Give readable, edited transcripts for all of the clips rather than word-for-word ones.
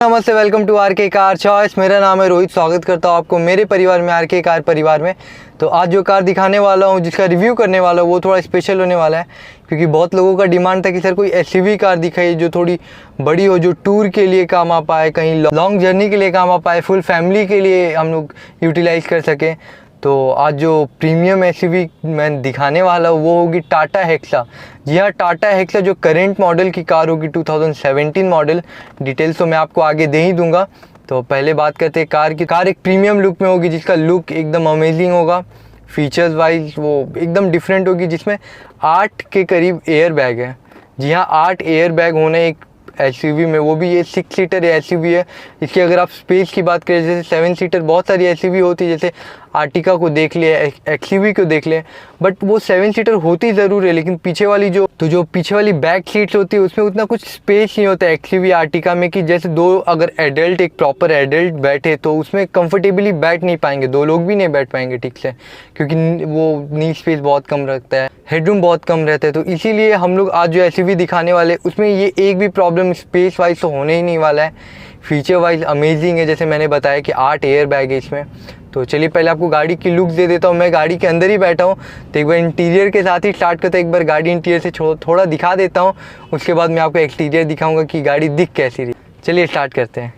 नमस्ते, welcome to are के car choice. मेरा नाम है रोहित। स्वागत करता हूँ आपको मेरे परिवार में, आर के कार परिवार में। तो आज जो कार दिखाने वाला हूँ, जिसका रिव्यू करने वाला हूँ, वो थोड़ा स्पेशल होने वाला है, क्योंकि बहुत लोगों का डिमांड था कि सर कोई एसयूवी कार दिखाइए जो थोड़ी बड़ी हो, जो टूर के लिए काम आ पाए, कहीं लॉन्ग जर्नी के लिए काम आ पाए, फुल फैमिली के लिए हम लोग यूटिलाइज़ कर सकें। तो आज जो प्रीमियम एसयूवी मैं दिखाने वाला हूँ वो होगी टाटा हेक्सा। जी हाँ, टाटा हेक्सा जो करेंट मॉडल की कार होगी, 2017 मॉडल। डिटेल्स तो मैं आपको आगे दे ही दूंगा। तो पहले बात करते हैं कार की। कार एक प्रीमियम लुक में होगी, जिसका लुक एकदम अमेजिंग होगा। फीचर्स वाइज वो एकदम डिफरेंट होगी, जिसमें 8 के करीब एयर बैग है। जी हाँ, 8 एयर बैग होने एक एसयूवी में, वो भी ये 6 सीटर एसयूवी है। इसकी अगर आप स्पेस की बात करें, जैसे 7 सीटर बहुत सारी एसयूवी होती है, जैसे आर्टिका को देख लिया, एक्सयूवी को देख लें, बट वो 7 सीटर होती ज़रूर है, लेकिन पीछे वाली जो पीछे वाली बैक सीट्स होती है उसमें उतना कुछ स्पेस नहीं होता है एक्सयूवी आर्टिका में, कि जैसे दो अगर एडल्ट, एक प्रॉपर एडल्ट बैठे तो उसमें कंफर्टेबली बैठ नहीं पाएंगे, 2 लोग भी नहीं बैठ पाएंगे ठीक से, क्योंकि वो नी स्पेस बहुत कम रखता है, हेडरूम बहुत कम रहता है। तो इसीलिए हम लोग आज जो एसयूवी दिखाने वाले, उसमें ये एक भी प्रॉब्लम स्पेस वाइज तो होने ही नहीं वाला है। फीचर वाइज अमेजिंग है, जैसे मैंने बताया कि 8 एयर बैग है इसमें। तो चलिए पहले आपको गाड़ी की लुक दे देता हूँ। मैं गाड़ी के अंदर ही बैठा हूँ, तो एक बार इंटीरियर के साथ ही स्टार्ट करते हैं। एक बार गाड़ी इंटीरियर से थोड़ा दिखा देता हूँ, उसके बाद मैं आपको एक्सटीरियर दिखाऊंगा कि गाड़ी दिख कैसी रही। चलिए स्टार्ट करते हैं।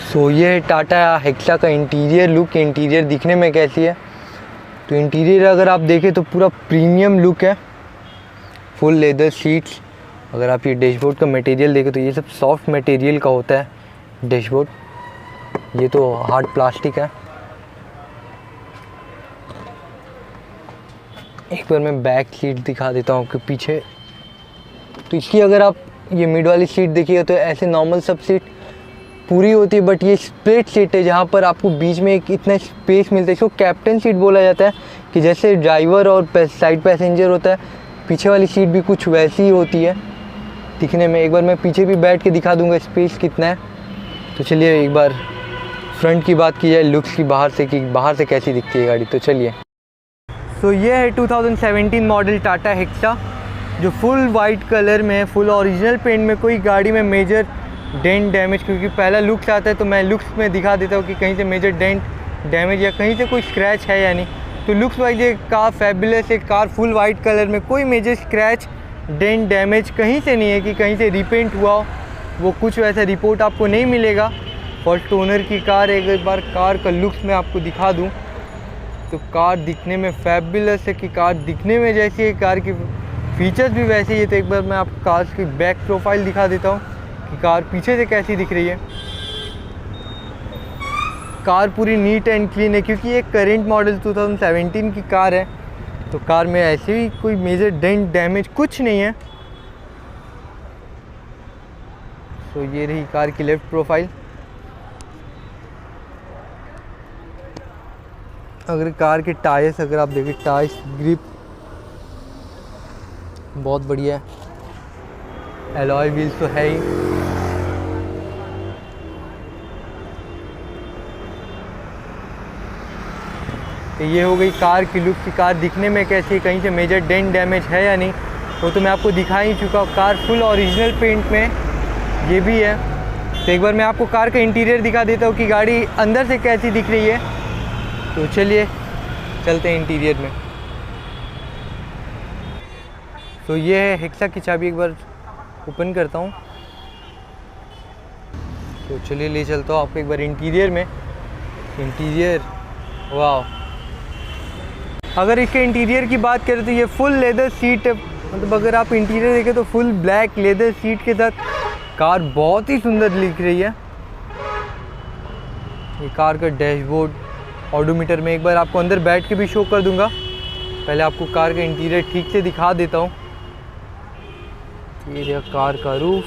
सो ये है टाटा हेक्सा का इंटीरियर लुक। इंटीरियर दिखने में कैसी है, तो इंटीरियर अगर आप देखें तो पूरा प्रीमियम लुक है, फुल लेदर सीट्स। अगर आप ये डैशबोर्ड का मटेरियल देखें तो ये सब सॉफ्ट मटेरियल का होता है डैशबोर्ड, ये तो हार्ड प्लास्टिक है। एक बार मैं बैक सीट दिखा देता हूँ कि पीछे, तो इसकी अगर आप ये मिड वाली सीट देखिए तो ऐसे नॉर्मल सब सीट पूरी होती है, बट ये स्प्लिट सीट है, जहाँ पर आपको बीच में एक इतना स्पेस मिलता है। इसको कैप्टन सीट बोला जाता है, कि जैसे ड्राइवर और साइड पैसेंजर होता है, पीछे वाली सीट भी कुछ वैसी ही होती है दिखने में। एक बार मैं पीछे भी बैठ के दिखा दूंगा स्पेस कितना है। तो चलिए एक बार फ्रंट की बात की जाए, लुक्स की, बाहर से, कि बाहर से कैसी दिखती है गाड़ी। तो चलिए, तो ये है 2017 मॉडल टाटा हेक्सा, जो फुल वाइट कलर में है, फुल ओरिजिनल पेंट में। कोई गाड़ी में मेजर डेंट डैमेज, क्योंकि पहला लुक्स आता है तो मैं लुक्स में दिखा देता हूँ कि कहीं से मेजर डेंट डैमेज या कहीं से कोई स्क्रैच है या नहीं। तो लुक्स वाइज ये कार फैबुलस है। कार फुल वाइट कलर में, कोई मेजर स्क्रैच डेंट डैमेज कहीं से नहीं है कि कहीं से रिपेंट हुआ हो, वो कुछ वैसा रिपोर्ट आपको नहीं मिलेगा। फर्स्ट ओनर की कार है। एक बार कार का लुक्स मैं आपको दिखा दूं तो कार दिखने में फैबुलस है, कि कार दिखने में जैसी है, कार की फीचर्स भी वैसे ही है। तो एक बार मैं आपको कार की बैक प्रोफाइल दिखा देता हूँ कि कार पीछे से कैसी दिख रही है। कार पूरी नीट एंड क्लीन है, क्योंकि ये करेंट मॉडल 2017 की कार है, तो कार में ऐसे ही कोई मेजर डेंट डैमेज कुछ नहीं है। तो ये रही कार की लेफ़्ट प्रोफाइल। अगर कार के टायर्स अगर आप देखें, टायर्स ग्रिप बहुत बढ़िया है। एलॉय व्हील्स तो है ही। तो ये हो गई कार की लुक, की कार दिखने में कैसी है, कहीं से मेजर डेंट डैमेज है या नहीं, वो तो मैं आपको दिखा ही चुका हूँ। कार फुल ओरिजिनल पेंट में ये भी है। तो एक बार मैं आपको कार का इंटीरियर दिखा देता हूँ कि गाड़ी अंदर से कैसी दिख रही है। तो चलिए चलते हैं इंटीरियर में। तो ये है हेक्सा की चाबी, एक बार ओपन करता हूँ। तो चलिए ले चलता हूँ आपको एक बार इंटीरियर में। इंटीरियर वाह, अगर इसके इंटीरियर की बात करें तो ये फुल लेदर सीट है। मतलब अगर आप इंटीरियर देखें तो फुल ब्लैक लेदर सीट के साथ कार बहुत ही सुंदर दिख रही है। ये कार का डैशबोर्ड ऑडोमीटर में एक बार आपको अंदर बैठ के भी शो कर दूंगा। पहले आपको कार का इंटीरियर ठीक से दिखा देता हूँ। ये रहा कार का रूफ।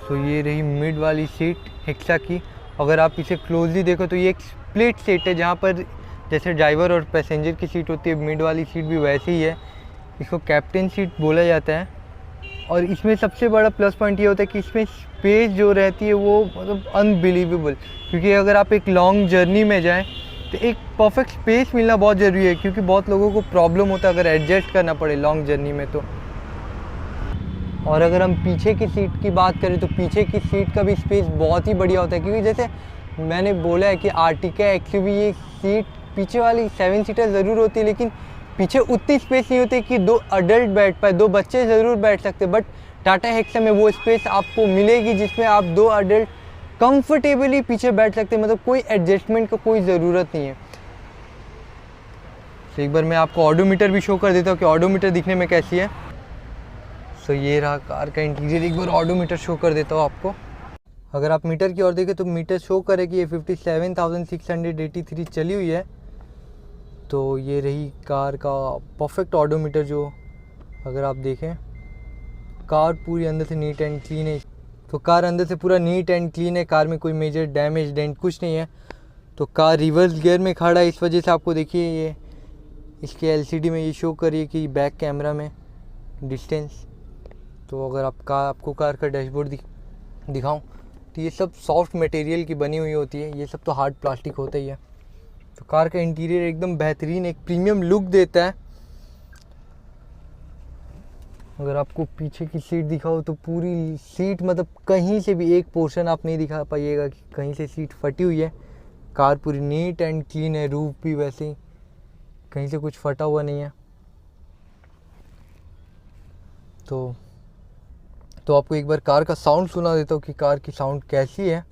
तो ये रही मिड वाली सीट हेक्सा की। अगर आप इसे क्लोजली देखो तो ये एक स्प्लिट सीट है, जहाँ पर जैसे ड्राइवर और पैसेंजर की सीट होती है, मिड वाली सीट भी वैसे ही है। इसको कैप्टन सीट बोला जाता है। और इसमें सबसे बड़ा प्लस पॉइंट ये होता है कि इसमें स्पेस जो रहती है वो मतलब अनबिलीवेबल, क्योंकि अगर आप एक लॉन्ग जर्नी में जाएं तो एक परफेक्ट स्पेस मिलना बहुत ज़रूरी है, क्योंकि बहुत लोगों को प्रॉब्लम होता है अगर एडजस्ट करना पड़े लॉन्ग जर्नी में। तो और अगर हम पीछे की सीट की बात करें तो पीछे की सीट का भी स्पेस बहुत ही बढ़िया होता है, क्योंकि जैसे मैंने बोला है कि आर्टिका एक्सयूवी ये सीट पीछे वाली 7 सीटर ज़रूर होती है, लेकिन पीछे उतनी स्पेस नहीं होती कि 2 अडल्ट बैठ पाए। 2 बच्चे ज़रूर बैठ सकते, बट टाटा हेक्सा में वो स्पेस आपको मिलेगी जिसमें आप 2 अडल्ट कंफर्टेबली पीछे बैठ सकते हैं, मतलब कोई एडजस्टमेंट का कोई ज़रूरत नहीं है। तो एक बार मैं आपको ऑडोमीटर भी शो कर देता हूँ कि ऑडोमीटर दिखने में कैसी है। सो ये रहा कार का इंटीरियर, एक बार ऑडोमीटर शो कर देता हूँ आपको। अगर आप मीटर की ओर देखें तो मीटर शो करे कि ये 57,683 चली हुई है। तो ये रही कार का परफेक्ट ऑडोमीटर, जो अगर आप देखें कार पूरी अंदर से नीट एंड क्लीन है। तो कार अंदर से पूरा नीट एंड क्लीन है, कार में कोई मेजर डैमेज डेंट कुछ नहीं है। तो कार रिवर्स गियर में खड़ा है, इस वजह से आपको देखिए ये इसके एलसीडी में ये शो करिए कि बैक कैमरा में डिस्टेंस। तो अगर आपको कार का डैशबोर्ड दिखाऊं तो ये सब सॉफ्ट मटेरियल की बनी हुई होती है, ये सब तो हार्ड प्लास्टिक होता ही है। तो कार का इंटीरियर एकदम बेहतरीन, एक प्रीमियम लुक देता है। अगर आपको पीछे की सीट दिखाओ तो पूरी सीट, मतलब कहीं से भी एक पोर्शन आप नहीं दिखा पाइएगा कि कहीं से सीट फटी हुई है। कार पूरी नीट एंड क्लीन है, रूफ भी वैसे ही कहीं से कुछ फटा हुआ नहीं है। तो आपको एक बार कार का साउंड सुना देता हूँ कि कार की साउंड कैसी है।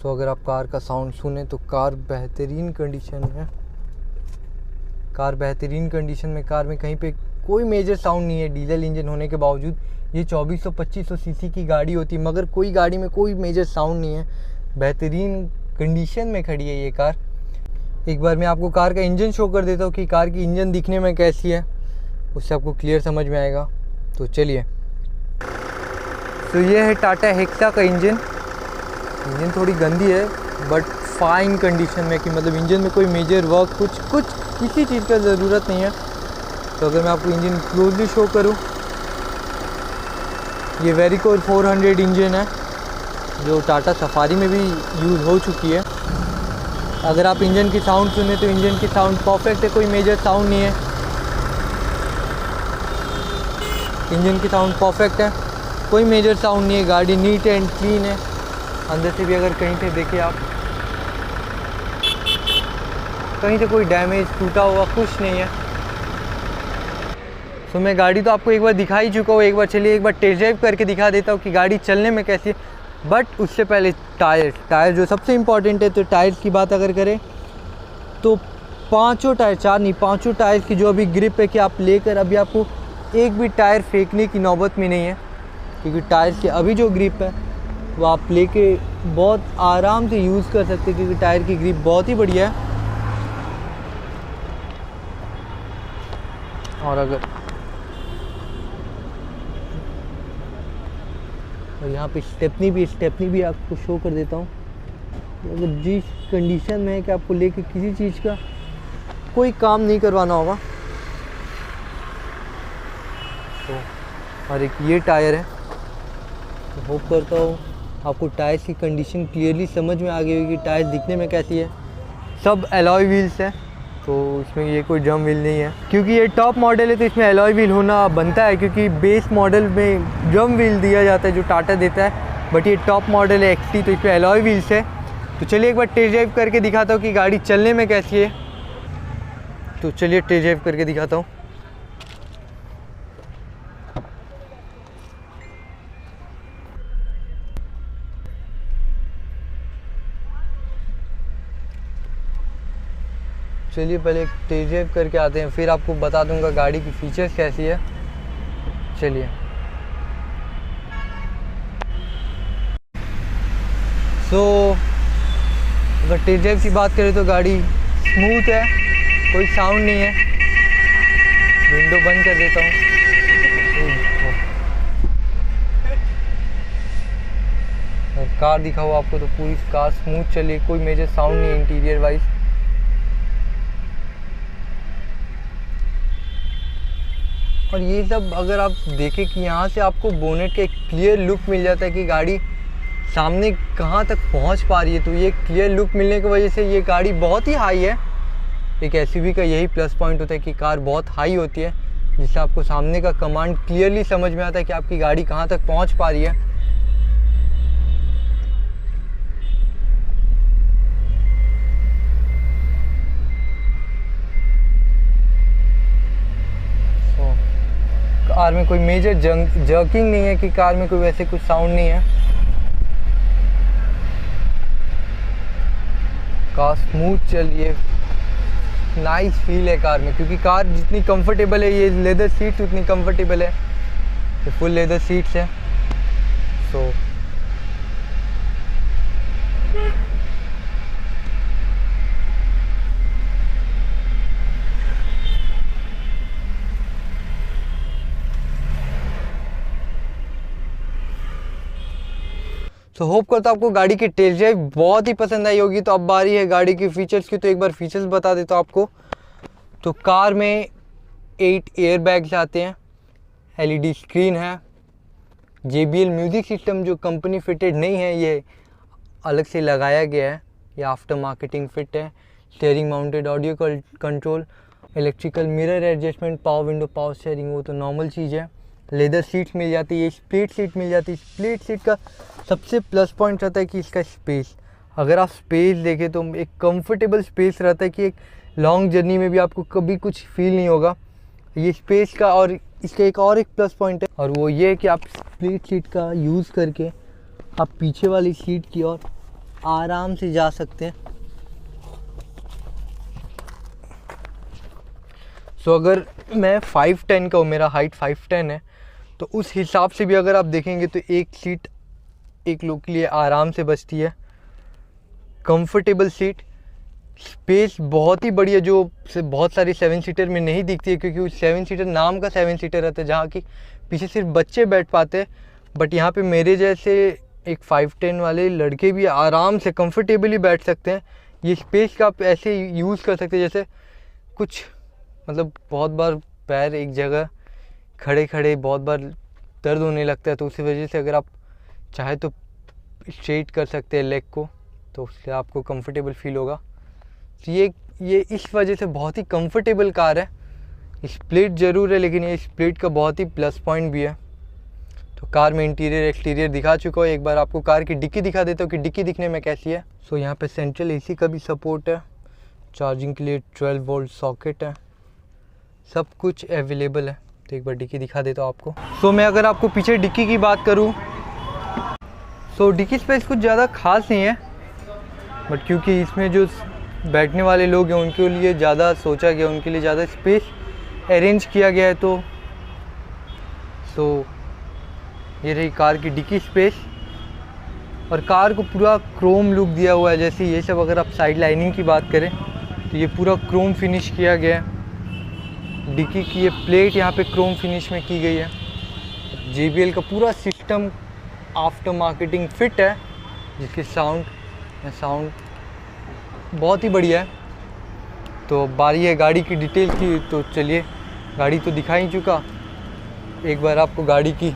तो अगर आप कार का साउंड सुने तो कार बेहतरीन कंडीशन में, कार में कार में कहीं पे कोई मेजर साउंड नहीं है। डीजल इंजन होने के बावजूद ये 2400-2500 सीसी की गाड़ी होती है, मगर कोई गाड़ी में कोई मेजर साउंड नहीं है। बेहतरीन कंडीशन में खड़ी है ये कार। एक बार मैं आपको कार का इंजन शो कर देता हूँ कि कार की इंजन दिखने में कैसी है, उससे आपको क्लियर समझ में आएगा। तो चलिए, तो ये है टाटा हेक्सा का इंजन थोड़ी गंदी है बट फाइन कंडीशन में, कि मतलब इंजन में कोई मेजर वर्क कुछ किसी चीज़ का ज़रूरत नहीं है। तो अगर मैं आपको इंजन क्लोजली शो करूं, ये वेरिकोर 400 इंजन है जो टाटा सफारी में भी यूज़ हो चुकी है। अगर आप इंजन की साउंड सुने तो इंजन की साउंड परफेक्ट है, कोई मेजर साउंड नहीं है। इंजन की साउंड परफेक्ट है, कोई मेजर साउंड नहीं है। गाड़ी नीट एंड क्लीन है। अंदर से भी अगर कहीं से देखिए आप, कहीं से कोई डैमेज टूटा हुआ कुछ नहीं है। तो मैं गाड़ी तो आपको एक बार दिखा ही चुका हूँ, एक बार चलिए एक बार टेस्ट ड्राइव करके दिखा देता हूँ कि गाड़ी चलने में कैसी है। बट उससे पहले टायर जो सबसे इम्पॉर्टेंट है। तो टायर्स की बात अगर करें तो 5 टायर, 4 नहीं 5 टायर्स की जो अभी ग्रिप है कि आप लेकर अभी आपको एक भी टायर फेंकने की नौबत में नहीं है, क्योंकि टायर्स की अभी जो ग्रिप है वो आप लेके बहुत आराम से यूज़ कर सकते हैं, क्योंकि टायर की ग्रिप बहुत ही बढ़िया है। और यहाँ पे स्टेपनी भी आपको शो कर देता हूँ। अगर जिस कंडीशन में है कि आपको लेके किसी चीज़ का कोई काम नहीं करवाना होगा। तो और एक ये टायर है। तो होप करता हूँ आपको टायर्स की कंडीशन क्लियरली समझ में आ गई होगी कि टायर दिखने में कैसी है। सब एलॉय व्हील्स है, तो इसमें ये कोई ड्रम व्हील नहीं है, क्योंकि ये टॉप मॉडल है तो इसमें एलॉय व्हील होना बनता है, क्योंकि बेस मॉडल में ड्रम व्हील दिया जाता है जो टाटा देता है। बट ये टॉप मॉडल है एक्सटी, तो इसमें एलॉय व्हील्स है। तो चलिए एक बार टेस्ट ड्राइव करके दिखाता हूँ कि गाड़ी चलने में कैसी है। तो चलिए टेस्ट ड्राइव करके दिखाता हूँ। चलिए पहले एक टेस्ट ड्राइव करके आते हैं, फिर आपको बता दूंगा गाड़ी की फीचर्स कैसी है। चलिए, अगर टेस्ट ड्राइव की बात करें तो गाड़ी स्मूथ है, कोई साउंड नहीं है। विंडो बंद कर देता हूँ। और कार दिखाओ आपको तो पूरी कार स्मूथ चली, कोई मेजर साउंड नहीं है इंटीरियर वाइज। और ये सब अगर आप देखें कि यहाँ से आपको बोनेट का एक क्लियर लुक मिल जाता है कि गाड़ी सामने कहाँ तक पहुँच पा रही है। तो ये क्लियर लुक मिलने की वजह से ये गाड़ी बहुत ही हाई है, एक एसयूवी का यही प्लस पॉइंट होता है कि कार बहुत हाई होती है, जिससे आपको सामने का कमांड क्लियरली समझ में आता है कि आपकी गाड़ी कहाँ तक पहुँच पा रही है। कार में कोई मेजर जर्किंग नहीं है कि कार में कोई वैसे कुछ साउंड नहीं है। कार स्मूथ चल रही है, नाइस फील है कार में, क्योंकि कार जितनी कंफर्टेबल है, ये लेदर सीट उतनी कंफर्टेबल है, ये फुल लेदर सीट्स है। सो होप करता हूँ आपको गाड़ी की टेस्ट ड्राइव बहुत ही पसंद आई होगी। तो अब बारी है गाड़ी की फ़ीचर्स की, तो एक बार फीचर्स बता देता हूँ आपको। तो कार में 8 एयर बैग्स आते हैं, LED स्क्रीन है, JBL म्यूज़िक सिस्टम जो कंपनी फिटेड नहीं है, ये अलग से लगाया गया है, ये आफ्टर मार्केटिंग फिट है। Steering mounted audio control, electrical mirror adjustment, power window, power steering, वो तो नॉर्मल चीज़ है। लेदर सीट्स मिल जाती है, स्प्लिट सीट मिल जाती है। स्प्लिट सीट का सबसे प्लस पॉइंट रहता है कि इसका स्पेस, अगर आप स्पेस देखें तो एक कंफर्टेबल स्पेस रहता है कि एक लॉन्ग जर्नी में भी आपको कभी कुछ फील नहीं होगा ये स्पेस का। और इसका एक प्लस पॉइंट है, और वो ये है कि आप स्प्लिट सीट का यूज़ करके आप पीछे वाली सीट की ओर आराम से जा सकते हैं। सो अगर मैं 5'10" का हूँ, मेरा हाइट 5'10" है, तो उस हिसाब से भी अगर आप देखेंगे तो एक सीट एक लोग के लिए आराम से बचती है। कंफर्टेबल सीट, स्पेस बहुत ही बढ़िया, जो बहुत सारी 7 सीटर में नहीं दिखती है, क्योंकि उस 7 सीटर नाम का 7 सीटर रहता है, जहाँ की पीछे सिर्फ बच्चे बैठ पाते हैं। बट यहाँ पे मेरे जैसे एक 5'10" वाले लड़के भी आराम से कंफर्टेबली बैठ सकते हैं। ये स्पेस का आप ऐसे यूज़ कर सकते हैं जैसे कुछ, मतलब बहुत बार पैर एक जगह खड़े खड़े बहुत बार दर्द होने लगता है, तो उसी वजह से अगर आप चाहे तो स्ट्रेट कर सकते हैं लेग को, तो उससे आपको कंफर्टेबल फील होगा। तो ये इस वजह से बहुत ही कंफर्टेबल कार है। स्प्लिट ज़रूर है, लेकिन ये स्प्लिट का बहुत ही प्लस पॉइंट भी है। तो कार में इंटीरियर एक्सटीरियर दिखा चुका हूँ, एक बार आपको कार की डिक्की दिखा देता हूँ कि डिक्की दिखने में कैसी है। सो यहाँ पे सेंट्रल AC का भी सपोर्ट है, चार्जिंग के लिए 12 वोल्ट सॉकेट है, सब कुछ अवेलेबल है। तो एक बार डिक्की दिखा देता हूँ आपको। सो मैं अगर आपको पीछे डिक्की की बात करूँ, सो डिक्की स्पेस कुछ ज़्यादा खास नहीं है, बट क्योंकि इसमें जो बैठने वाले लोग हैं उनके लिए ज़्यादा सोचा गया, उनके लिए ज़्यादा स्पेस अरेंज किया गया है। तो ये रही कार की डिक्की स्पेस, और कार को पूरा क्रोम लुक दिया हुआ है। जैसे ये सब अगर आप साइड लाइनिंग की बात करें तो ये पूरा क्रोम फिनिश किया गया है। डिक्की की ये प्लेट यहाँ पे क्रोम फिनिश में की गई है। JBL का पूरा सिस्टम आफ्टर मार्केटिंग फिट है, जिसके साउंड बहुत ही बढ़िया है। तो बारी है गाड़ी की डिटेल की, तो चलिए, गाड़ी तो दिखा ही चुका, एक बार आपको गाड़ी की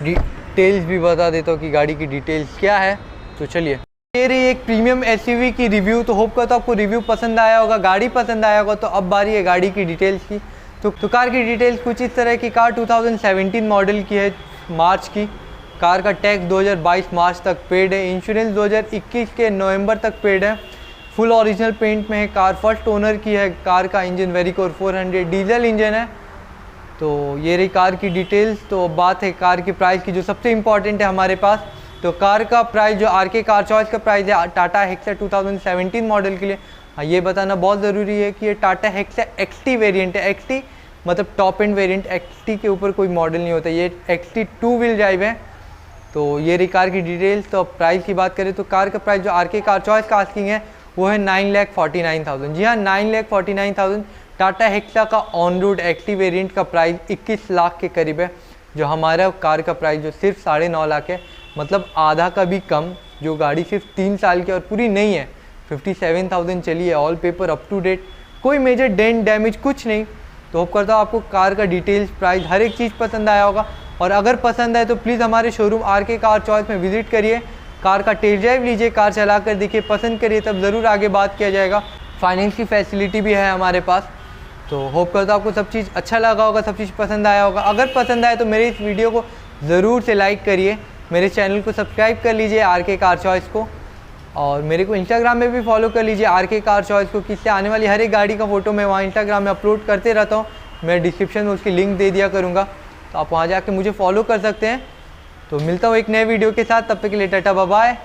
डिटेल्स भी बता देता हूँ कि गाड़ी की डिटेल्स क्या है। तो चलिए, ये रही एक प्रीमियम SUV की रिव्यू। तो होप करता हूँ आपको रिव्यू पसंद आया होगा, गाड़ी पसंद आया होगा। तो अब बारी है गाड़ी की डिटेल्स की। तो कार की डिटेल्स कुछ इस तरह की। कार 2017 मॉडल की है, मार्च की। कार का टैक्स 2022 मार्च तक पेड है, इंश्योरेंस 2021 के नवंबर तक पेड है। फुल ओरिजिनल पेंट में है। कार फर्स्ट ओनर की है। कार का इंजन वेरिकोर 400 डीजल इंजन है। तो ये रही कार की डिटेल्स। तो बात है कार की प्राइस की, जो सबसे इम्पॉर्टेंट है हमारे पास। तो कार का प्राइस जो RK कार चॉइस का प्राइस है टाटा हेक्सा 2017 मॉडल के लिए, ये बताना बहुत ज़रूरी है कि ये टाटा हेक्सा XT वेरिएंट है। XT मतलब टॉप एंड वेरिएंट, XT के ऊपर कोई मॉडल नहीं होता, ये XT 2 व्हील ड्राइव है। तो ये रही कार की डिटेल्स। तो प्राइस की बात करें तो कार का प्राइस जो RK कार चॉइस का आस्किंग है वो है 9,49,000। जी हाँ, 9,49,000। टाटा हेक्सा का ऑन रोड XT वेरिएंट का प्राइस 21 लाख के करीब है। जो हमारा कार का प्राइस जो सिर्फ 9.5 लाख है, मतलब आधा का भी कम। जो गाड़ी सिर्फ 3 साल की और पूरी नहीं है, 57,000 चली है, all paper up to date, कोई मेजर डेंट डैमेज कुछ नहीं। तो होप करता हूँ आपको कार का डिटेल्स, प्राइस, हर एक चीज़ पसंद आया होगा। और अगर पसंद आए तो प्लीज़ हमारे शोरूम RK कार चॉइस में विजिट करिए, कार का टेस्ट ड्राइव लीजिए, कार चला कर देखिए, पसंद करिए, तब ज़रूर आगे बात किया जाएगा। फाइनेंस की फैसिलिटी भी है हमारे पास। तो होप करता हूँ आपको सब चीज़ अच्छा लगा होगा, सब चीज़ पसंद आया होगा। अगर पसंद आए तो मेरे इस वीडियो को ज़रूर से लाइक करिए, मेरे चैनल को सब्सक्राइब कर लीजिए आरके कार चॉइस को, और मेरे को इंस्टाग्राम में भी फॉलो कर लीजिए आरके कार चॉइस को, किससे आने वाली हर एक गाड़ी का फ़ोटो मैं वहाँ इंस्टाग्राम में अपलोड करते रहता हूँ। मैं डिस्क्रिप्शन में उसकी लिंक दे दिया करूँगा, तो आप वहाँ जाके मुझे फॉलो कर सकते हैं। तो मिलता हूँ एक नए वीडियो के साथ, तब तक के लिए टाटा बाय बाय।